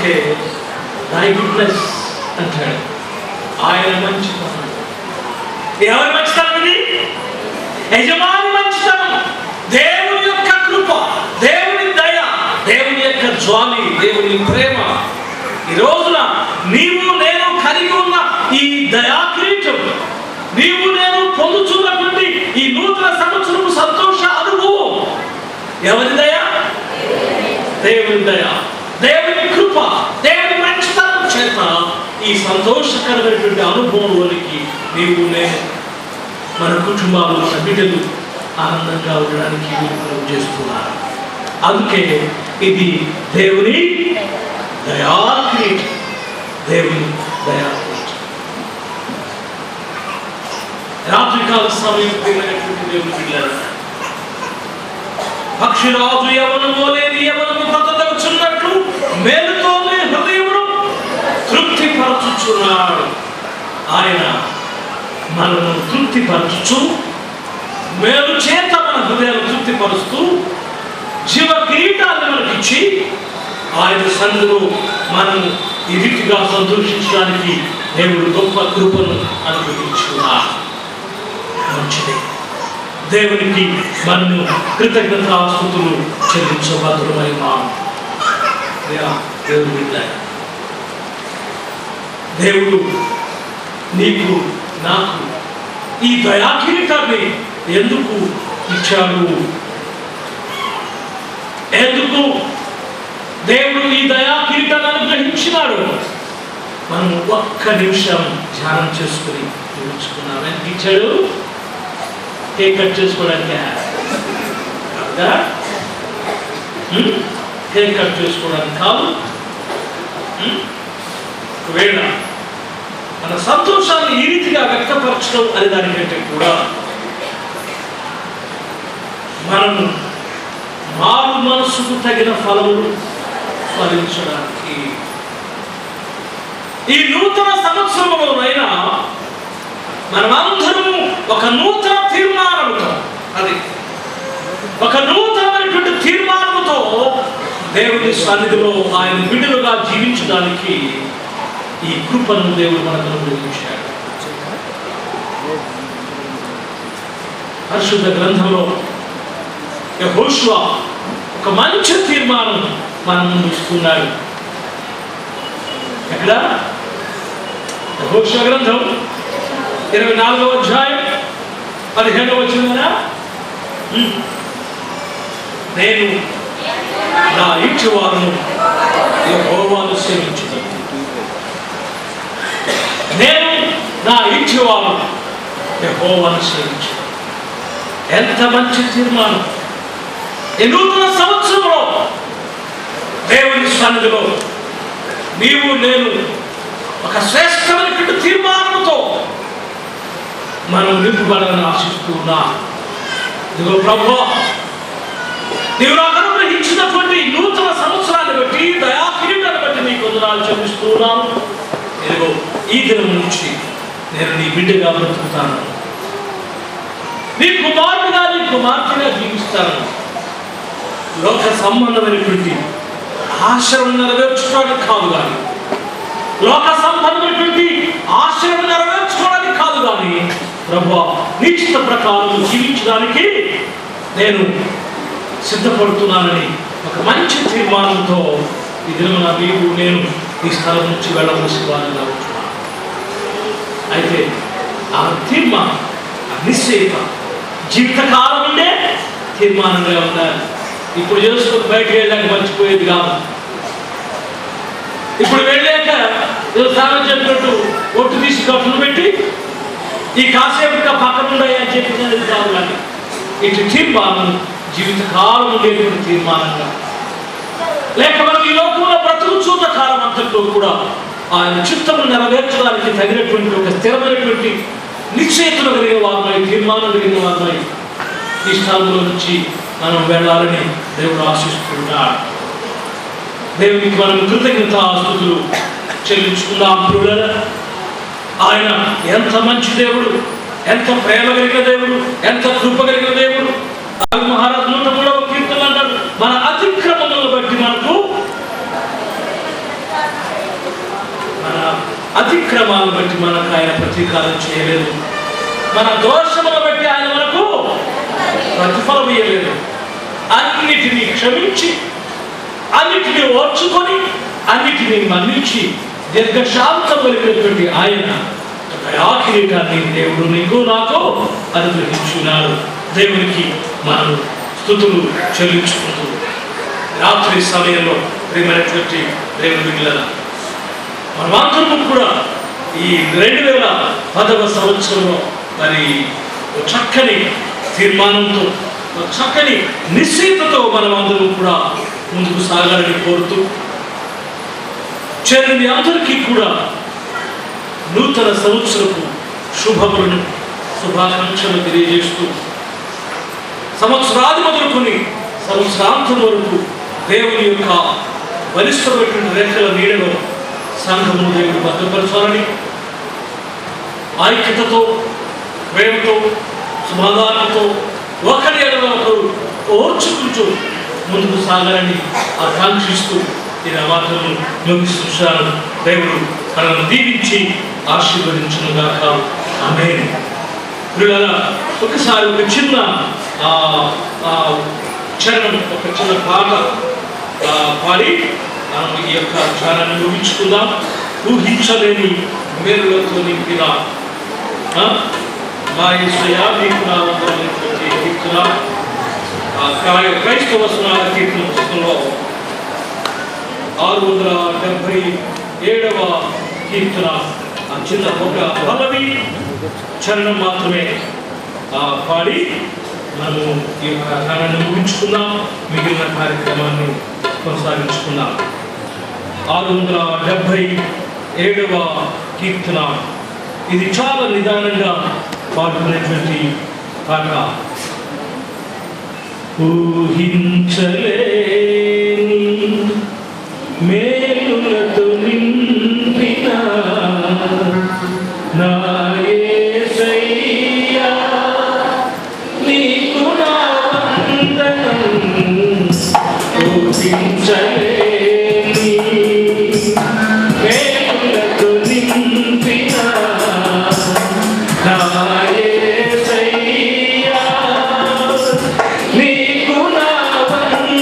అందుకే thy goodness అంటాడు. ఆయన మంచితనం. ఎవరి మంచితనం ఇది? యజమాని మంచితనం. దేవుని యొక్క కృప, దేవుని దయ, దేవుని యొక్క జాలి, దేవుని ప్రేమ. ఈ రోజున నీవు నేను కలిగి ఉన్న ఈ దయా కిరీటం, నీవు నేను పొందుతున్నటువంటి ఈ నూతన సంవత్సరపు సంతోష అనుభవం ఎవరి దయ? దేవుని దయ, దేవుని కృప, దేవుని మంచితనం చేత ఈ సంతోషకరమైనటువంటి అనుభవంలోనికి నీవు నేను మన కుటుంబాలు, మన బిడ్డలు ఆనందంగా ఉండడానికి వీలు చేస్తున్నారు. అందుకే ఇది దేవుని దయా కిరీటం, దేవుని దయా కిరీటం. రాత్రికాల సమయం ప్రియమైనటువంటి దేవుని బిడ్డలారా, పక్షిరాజు యవనము లేని యవనము బ్రతకచున్నట్లు మేలుతో మీ హృదయమును తృప్తిపరచుచున్నాడు. ఆయన మనను తృప్తిపరచుచు, మేలు చేత మన హృదయాలు తృప్తిపరుస్తూ జీవ కిరీటాన్ని మనకిచ్చి ఆయన సన్నిధిలో మనం ఈ రీతిగా సంతోషించడానికి దేవుడు గొప్ప కృపను అనుగ్రహించుకున్నాడు. మంచిది. దేవునికి మనము కృతజ్ఞతాస్తుతులు చెల్లించబద్దులమై దేవుడు నీకు నాకు ఈ దయా కిరీటాన్ని ఎందుకు ఇచ్చాడు? ఎందుకు దేవుడు ఈ దయా కిరీటాన్ని అనుగ్రహించినాడు? మనం ఒక్క నిమిషం ధ్యానం చేసుకుని తెలుసుకున్నాం. ఎంత ఇచ్చాడు? కేక్ కట్ చేసుకోవడానికి కాదా? కేక్ కట్ చేసుకోవడానికి కాదు. ఒకవేళ మన సంతోషాన్ని ఈ రీతిగా వ్యక్తపరచడం అనే దానికంటే కూడా మనము మారు మనసుకు తగిన ఫలములు ఫలించడానికి ఈ నూతన సంవత్సరంలోనైనా మనమందరము ఒక నూతన తీర్మానంతో, అది ఒక నూతనమైనటువంటి తీర్మానంతో దేవుని సన్నిధిలో ఆయన బిడ్డలుగా జీవించడానికి ఈ కృపను దేవుడు మనకు అనుగ్రహించాడు. పరిశుద్ధ గ్రంథంలో యెహోషువ ఒక మంచి తీర్మానం మన ముందు ఇస్తున్నాడు. ఎక్కడ? యెహోషువ గ్రంథం 24వ అధ్యాయం 15వ వచనం. నేను నా ఇంటి వారును యెహోవాను సేవించును. నేను నా ఇంటి వారు యెహోవాను సేవించును. ఎంత మంచి తీర్మానం! ఈ నూతన సంవత్సరంలో దేవుని సన్నిధిలో నీవు నేను ఒక శ్రేష్టమైనటువంటి తీర్మానంతో మనం నింపబడాలని ఆశిస్తూ ఉన్నా. ఇదిగో ప్రభువా, నీవు నాకు అనుగ్రహించినటువంటి నూతన సంవత్సరాన్ని బట్టి, దయా కిరీటాన్ని బట్టి నీకు వందనాలు చెల్లిస్తూ ఉన్నాను. ఇదిగో ఈ దినం నుంచి నేను నీ బిడ్డగా బ్రతుకుతాను, నీ కుమారుడిగా, నీ కుమార్తెగా జీవిస్తాను. లోక సంబంధమైనటువంటి ఆశలను నెరవేర్చుకోవడానికి కాదు కానీ, లోక సంబంధమైనటువంటి ఆశలను నెరవేర్చుకోవడానికి కాదు కానీ, ప్రభువా నీ చిత్త ప్రకారం జీవించడానికి నేను సిద్ధపడుతున్నానని ఒక మంచి తీర్మానంతో ఈ దినమున నీవు నేను ఈ స్థలం నుంచి వెళ్ళవలసి వారిగా ఉంటున్నాను. అయితే ఆ తీర్మానం, ఆ నిశ్చయిత జీవితకాలం ఉండే తీర్మానంగా ఉండాలి. ఇప్పుడు చేసుకుని బయటకు వెళ్ళాక మర్చిపోయేది కాదు. ఇప్పుడు వెళ్ళాక సారం చెప్పినట్టు ఒట్టు తీసి కట్టును పెట్టి ఈ కాసేపుగా పక్కన ఉండయి అని చెప్పినది కాదు. కానీ ఇటు తీర్మానం జీవితకాలం ఉండేటువంటి తీర్మానంగా, లేక మనం ఈ లోకంలో బ్రతుకుచున్న కాలం అంతట్లో కూడా ఆయన చిత్తము నెరవేర్చడానికి తగినటువంటి ఒక స్థిరమైనటువంటి నిశ్చయితలు కలిగిన వారమై, తీర్మానం కలిగిన వారమై ఈ స్థలంలో నుంచి మనం వెళ్ళాలని దేవుడు ఆశిస్తున్నాడు. దేవునికి మనం కృతజ్ఞతాస్తుతులు చెల్లించుకుందాం. ఆయన ఎంత మంచి దేవుడు, ఎంత ప్రేమ కలిగిన దేవుడు, ఎంత కృప కలిగిన దేవుడు. మహారాజు 103వ కీర్తన అంటాడు, మన అతిక్రమములను బట్టి మనకు అతిక్రమాలను బట్టి మనకు ఆయన ప్రతీకారం చేయలేదు, మన దోషములను బట్టి ఆయన మనకు ప్రతిఫలం ఇయ్యలేదు. అన్నిటినీ క్షమించి, అన్నిటినీ ఓర్చుకొని, అన్నిటినీ మన్నించి దీర్ఘశాంతం కలిగినటువంటి ఆయన దయాకిరీటాన్ని దేవుడు నీకు నాకు అనుగ్రహించున్నాడు. దేవునికి మనం స్తుతులు చెల్లించుకుంటూ రాత్రి సమయంలో ప్రియమైనటువంటి దేవుని బిడ్డలారా, మనమందరము కూడా ఈ 2010వ సంవత్సరంలో మరి చక్కని తీర్మానంతో, చక్కని నిశ్చయితతో మనమందరం కూడా ముందుకు సాగాలని కోరుతూ, చేరిన అందరికీ కూడా నూతన సంవత్సరపు శుభములను శుభాకాంక్షలు తెలియజేస్తూ, సంవత్సరాది మొదలుకొని సంవత్సరాంతం వరకు దేవుని యొక్క బలిష్టమైనటువంటి రేఖల నీడలో సంఘమును దేవుడు భద్రపరచాలని, ఐక్యతతో, ప్రేమతో, సమాధానంతో ఒకరి ఎడల ఒకరు ఓర్చుకుంటూ ముందుకు సాగాలని ఆకాంక్షిస్తూ ఈ మాటలను ముగిస్తున్నాను. దేవుడు మనల్ని దీవించి ఆశీర్వదించునుగాక. ఆమేన్. ప్రియులారా, ఒకసారి ఒక చిన్న చరణం, ఒక చిన్న పాట పాడి మనం ఈ యొక్క ధ్యానాన్ని ముగించుకుందాం. ఊహించలేని మేలులతో నింపిన మా యేసయ్యా నీకు నా వందనాలనేటువంటి కీర్తన క్రైస్తవ స్నాన కీర్తన పుస్తకంలో 677వ కీర్తన చిన్న ఒక పల్లవి చరణం మాత్రమే పాడి మనము ఈ యొక్క ధ్యానాన్ని ముగించుకుందాం. మిగిలిన కార్యక్రమాన్ని కొనసాగించుకుందాం. 677వ కీర్తన ఇది చాలా నిదానంగా పాడుకునేటువంటి పాట. ఊహించలేని మేలులతో నింపిన నా యేసయ్యా నీకు నా వందనం. ఊహించలేని మేలులతో నింపిన నా యేసయ్యా నీకు నా వందనం.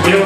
Yo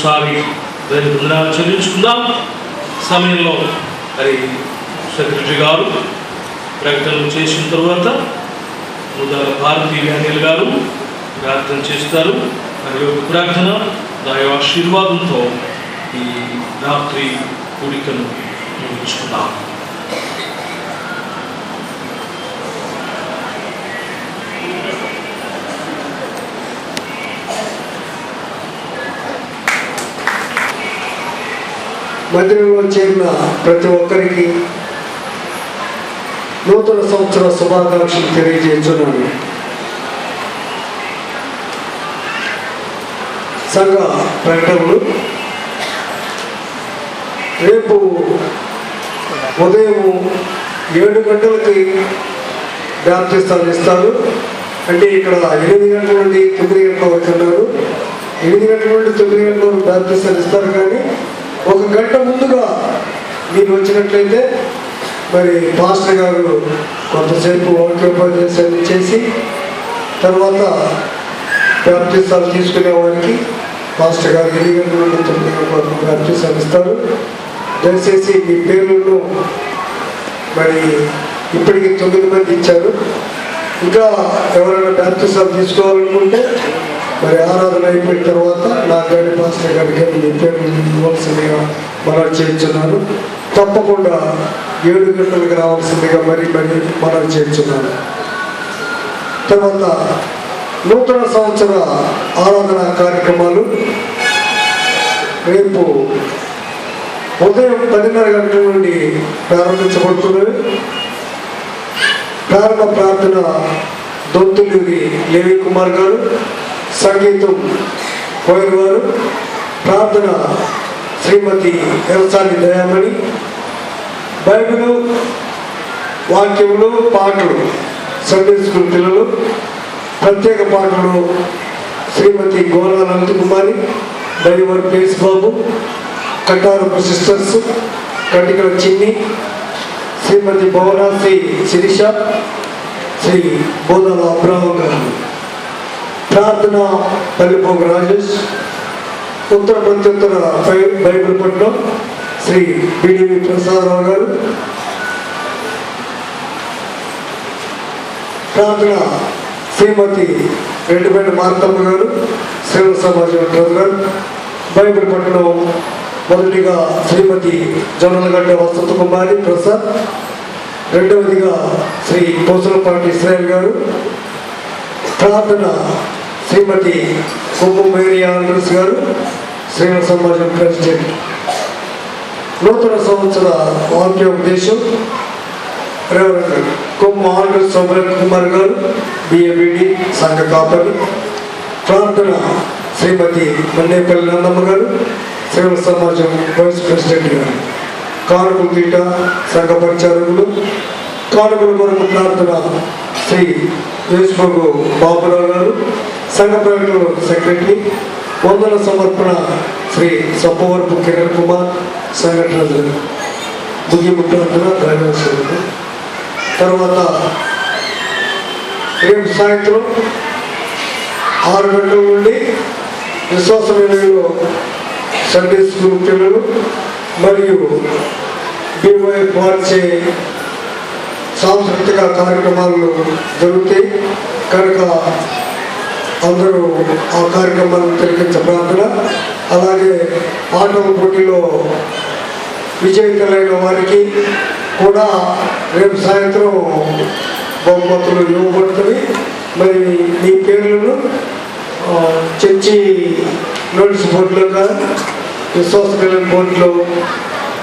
మరొకసారి వందనాలు చెల్లించుకుందాం. సమయంలో మరి సెక్రటరీ గారు ప్రకటనలు చేసిన తర్వాత ముదాల భారతీయ అనిల్ గారు ప్రార్థన చేస్తారు. మరి ఒక ప్రార్థన దైవ ఆశీర్వాదంతో ఈ రాత్రి కూడికను ముగించుకుందాం. మందిరంలో చేరిన ప్రతి ఒక్కరికి నూతన సంవత్సర శుభాకాంక్షలు తెలియజేస్తున్నాను. సంఘ ప్రకటనలు రేపు ఉదయం 7 గంటలకి బాప్తిస్తాలు ఇస్తారు. అంటే ఇక్కడ 8 గంటల నుండి 9 గంటల వరకు ఉన్నారు. 8 గంటల నుండి 9 గంటల వరకు బాప్తిస్తాలు ఇస్తారు. కానీ 1 గంట ముందుగా మీరు వచ్చినట్లయితే మరి పాస్టర్ గారు కొంతసేపు వాక్యోపదేశాన్ని చేసి తర్వాత బాప్తిస్తాలు తీసుకునే వారికి పాస్టర్ గారు 8 గంటల నుండి 9 గంటల వరకు బాప్తిస్తాలు ఇస్తారు. దయచేసి మీ పేర్లను మరి ఇప్పటికి 9 మంది ఇచ్చారు. ఇంకా ఎవరైనా బాప్తిస్తాలు తీసుకోవాలనుకుంటే మరి ఆరాధన అయిపోయిన తర్వాత నా గారి పాస్టర్ గారికి మీ పేరు ఇవ్వాల్సిందిగా మనవి చేయించున్నాను. తప్పకుండా 7 గంటలకు రావాల్సిందిగా మరి మనవి చేయించున్నాను. తర్వాత నూతన సంవత్సర ఆరాధన కార్యక్రమాలు రేపు ఉదయం 10:30 గంటల నుండి ప్రారంభించబడుతున్నవి. ప్రారంభ ప్రార్థన దొంతులూరి లేవి కుమార్ గారు, సంగీతం కోయర్ గారు, ప్రార్థన శ్రీమతి ఎరసాని దయామణి, బైబిలు వాక్యములు పాటలు సండే స్కూల్ పిల్లలు, ప్రత్యేక పాటలు శ్రీమతి గోలా నంద కుమారి, డైవర్ ప్లేస్ బాబు, కటారపు సిస్టర్స్, కటికల చిన్ని, శ్రీమతి భవనాశ్రీ శిరీష, శ్రీ బోధన అబ్రాహం గారు, ప్రార్థన పల్లిపోగు రాజేష్, ఉత్తర ప్రత్యుత్తర బైబిల్ పట్నం శ్రీ బిడివి ప్రసాదరావు గారు, ప్రార్థన శ్రీమతి రెడ్డిపేట మార్తమ్మ గారు, సేవ సమాజం గారు, బైబిల్ పట్టణం మొదటిగా శ్రీమతి జొన్నలగడ్డ వసంత కుమారి ప్రసాద్, రెండవదిగా శ్రీ పోసలపాటి ఇస్రాయల్ గారు, ప్రార్థన శ్రీమతి కొమ్ము మేరీ ఆండ్రస్ గారు, సేవ సమాజం ప్రెసిడెంట్. నూతన సంవత్సర వాక్యోపదేశం రెవరెండ్ కొమ్ము ఆండ్రస్ సౌభ్రత్ కుమార్ గారు, బిఏబిడి సంఘ కాపరి. ప్రార్థన శ్రీమతి మన్నేపల్లి నందమ్మ గారు, సేవ సమాజం వైస్ ప్రెసిడెంట్ గారు. కానుకల తీట సంఘ పరిచారకులు. కానుకల కొరకు ప్రార్థన శ్రీ యేసుబాబు బాబురావు గారు, సంఘ ప్రకటన సెక్రటరీ. వందన సమర్పణ శ్రీ సప్పవరపు కిరణ్ కుమార్, సంఘటన ముగింపు ప్రార్థన దైవసేవకులు. తర్వాత రేపు సాయంత్రం 6 గంటల నుండి విశ్వాసమేళలో సండే స్కూల్ పిల్లలు మరియు డివైఎఫ్ వారిచే సాంస్కృతిక కార్యక్రమాలు జరుగుతాయి కనుక అందరూ ఆ కార్యక్రమాలను తిలకించ ప్రార్థన. అలాగే ఆటల పోటీలో విజేతలైన వారికి కూడా రేపు సాయంత్రం బహుమతులు ఇవ్వబడుతుంది. మరి మీ పేర్లను చర్చి నోటీస్ బోర్డులో విశ్వాస బోర్డులో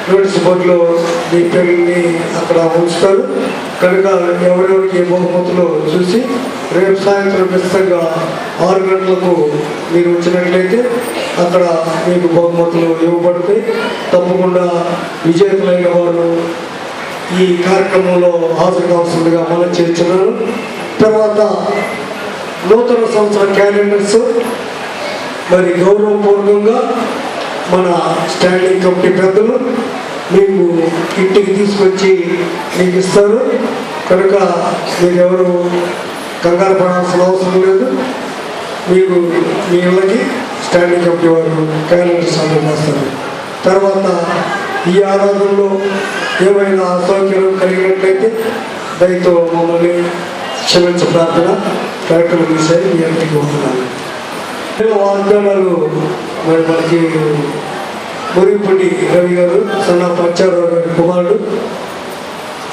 నోటీస్ బోర్డులో మీ పేరుని అక్కడ ఉంచుతారు కనుక ఎవరెవరికి బహుమతులు చూసి రేపు సాయంత్రం ఖచ్చితంగా 6 గంటలకు మీరు వచ్చినట్లయితే అక్కడ మీకు బహుమతులు ఇవ్వబడతాయి. తప్పకుండా విజేతలైన వారు ఈ కార్యక్రమంలో హాజరు కావాల్సిందిగా మనం చేస్తున్నాను. తర్వాత నూతన సంవత్సర క్యాలెండర్స్ మరి గౌరవపూర్వకంగా మన స్టాండింగ్ కమిటీ పెద్దలు మీకు ఇంటికి తీసుకొచ్చి మీకు ఇస్తారు కనుక మీరు ఎవరు కంగారు పడాల్సిన అవసరం లేదు. మీకు మీ ఇళ్ళకి స్టాండింగ్ కమిటీ వారు క్యాలెండర్స్ అందజేస్తారు. తర్వాత ఈ ఆరాధనలో ఏమైనా అసౌకర్యం కలిగినట్లయితే దయతో మమ్మల్ని క్షమించ ప్రార్థన కరెక్ట్గా తీసేది మీ అందరికీ ఉంటున్నాను. వాగ్దానాలు మరి మనకి మురిపూడి రవి గారు సన్నాఫ్ అచ్చారావు గారి కుమారుడు,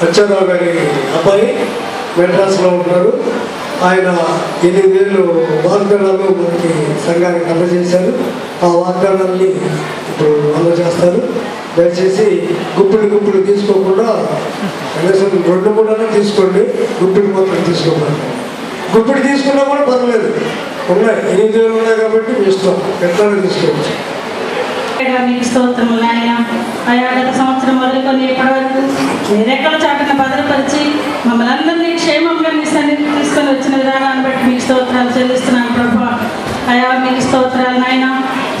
అచ్చారావు గారి అబ్బాయి మెడ్రాస్లో ఉన్నారు. ఆయన 8,000 వాగ్దానాలు మనకి సంఘానికి అందజేశారు. ఆ వాగ్దానాన్ని ఇప్పుడు అందజేస్తారు. దయచేసి గుప్పిడి తీసుకోకుండా కనీసం 2-3 తీసుకోండి. గుప్పిడి మాత్రం తీసుకోకండి. గుప్పిడి తీసుకున్నా కూడా పర్లేదు, ఉన్నాయి 8,000 ఉన్నాయి కాబట్టి మీ ఇష్టం ఎట్లా తీసుకోవచ్చు. మీకు స్తోత్రములు నాయన. అయా గత సంవత్సరం మొదలుకొని ఇప్పటి వరకు మీరెక్కల చాటున భద్రపరిచి మమ్మల్ని అందరినీ క్షేమంగా మీ సన్నిధికి తీసుకొని వచ్చిన విధానాన్ని బట్టి మీకు స్తోత్రాలు చెల్లిస్తున్నాను ప్రభా. అయా మీకు స్తోత్రాలు నాయన.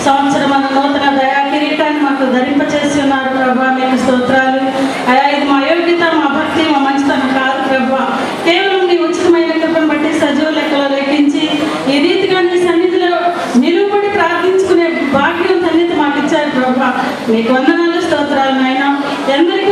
సంవత్సరం నూతన దయా కిరీటాన్ని మాకు ధరింపచేసి ఉన్నారు ప్రభా. మీకు స్తోత్రాలు అయా. ఇది మా యోగ్యత, మా భక్తి, మా మంచితనం కాదు ప్రభా. కేవలం నీ ఉచితమైన కృపను బట్టి సజీవ లెక్కలో లెక్కించి ఈ రీతిగా నీ సన్నిధిలో నిలువబడి ప్రార్థించుకునే భాగ్యం సన్నిధి మాకు ఇచ్చారు ప్రభా. మీకు వందనాలు, స్తోత్రాలు నాయన. ఎందరికీ